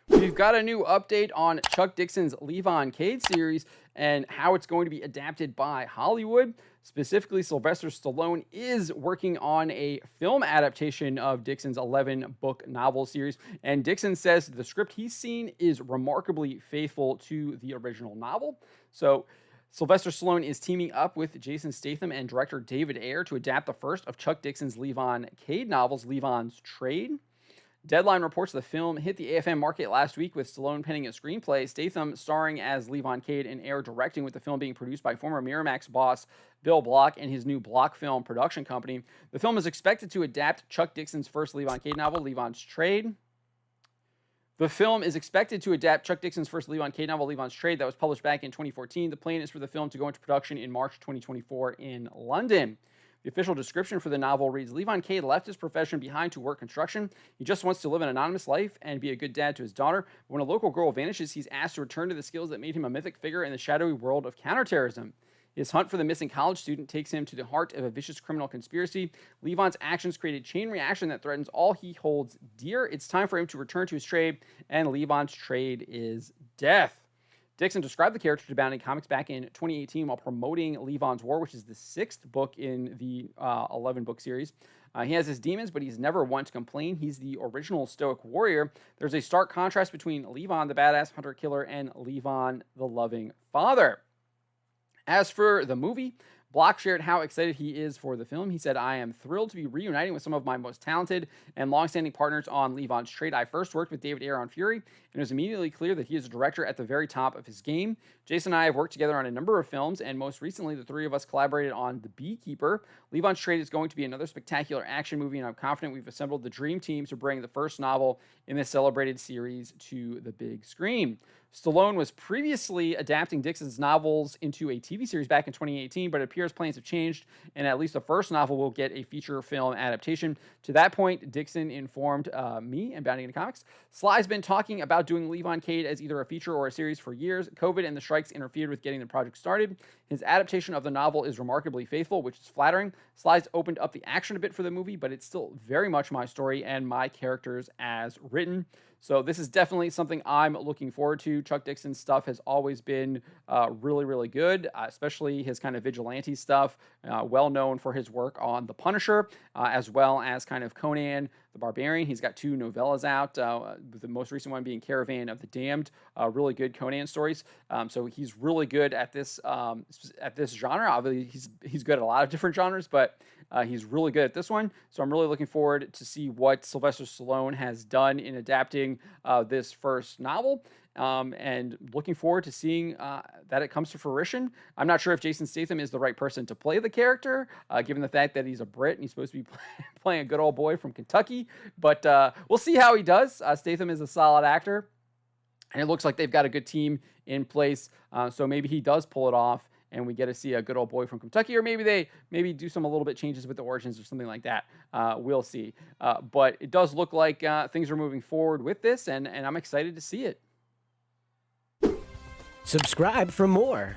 We've got a new update on Chuck Dixon's Levon Cade series and how it's going to be adapted by Hollywood. Specifically, Sylvester Stallone is working on a film adaptation of Dixon's 11-book novel series. And Dixon says the script he's seen is remarkably faithful to the original novel. So, Sylvester Stallone is teaming up with Jason Statham and director David Ayer to adapt the first of Chuck Dixon's Levon Cade novels, Levon's Trade. Deadline reports the film hit the AFM market last week with Stallone penning a screenplay, Statham starring as Levon Cade, and Ayer directing, with the film being produced by former Miramax boss Bill Block and his new Block Film production company. The film is expected to adapt Chuck Dixon's first Levon Cade novel, Levon's Trade. The film is expected to adapt Chuck Dixon's first Levon Cade novel, Levon's Trade, that was published back in 2014. The plan is for the film to go into production in March 2024 in London. The official description for the novel reads, Levon Cade left his profession behind to work construction. He just wants to live an anonymous life and be a good dad to his daughter. But when a local girl vanishes, he's asked to return to the skills that made him a mythic figure in the shadowy world of counterterrorism. His hunt for the missing college student takes him to the heart of a vicious criminal conspiracy. Levon's actions create a chain reaction that threatens all he holds dear. It's time for him to return to his trade, and Levon's trade is death. Dixon described the character to Bounding Comics back in 2018 while promoting Levon's War, which is the 6th book in the 11-book series. He has his demons, but he's never one to complain. He's the original stoic warrior. There's a stark contrast between Levon, the badass hunter-killer, and Levon, the loving father. As for the movie, Block shared how excited he is for the film. He said, I am thrilled to be reuniting with some of my most talented and longstanding partners on Levon's Trade. I first worked with David Ayer on Fury, and it was immediately clear that he is a director at the very top of his game. Jason and I have worked together on a number of films, and most recently, the three of us collaborated on The Beekeeper. Levon's Trade is going to be another spectacular action movie, and I'm confident we've assembled the dream team to bring the first novel in this celebrated series to the big screen. Stallone was previously adapting Dixon's novels into a TV series back in 2018, but it appears plans have changed, and at least the first novel will get a feature film adaptation. To that point, Dixon informed me and Bounding into Comics. Sly's been talking about doing Levon Cade as either a feature or a series for years. COVID and the strikes interfered with getting the project started. His adaptation of the novel is remarkably faithful, which is flattering. Sly's opened up the action a bit for the movie, but it's still very much my story and my characters as written. So this is definitely something I'm looking forward to. Chuck Dixon's stuff has always been really, really good, especially his kind of vigilante stuff, well known for his work on The Punisher, as well as kind of Conan the Barbarian. He's got 2 novellas out, the most recent one being Caravan of the Damned, really good Conan stories. So he's really good at this genre. Obviously, he's good at a lot of different genres, but he's really good at this one. So I'm really looking forward to see what Sylvester Stallone has done in adapting this first novel. And looking forward to seeing that it comes to fruition. I'm not sure if Jason Statham is the right person to play the character, given the fact that he's a Brit and he's supposed to be playing a good old boy from Kentucky. But we'll see how he does. Statham is a solid actor, and it looks like they've got a good team in place. So maybe he does pull it off, and we get to see a good old boy from Kentucky, or maybe they do some a little bit changes with the origins or something like that. We'll see. But it does look like things are moving forward with this, and I'm excited to see it. Subscribe for more.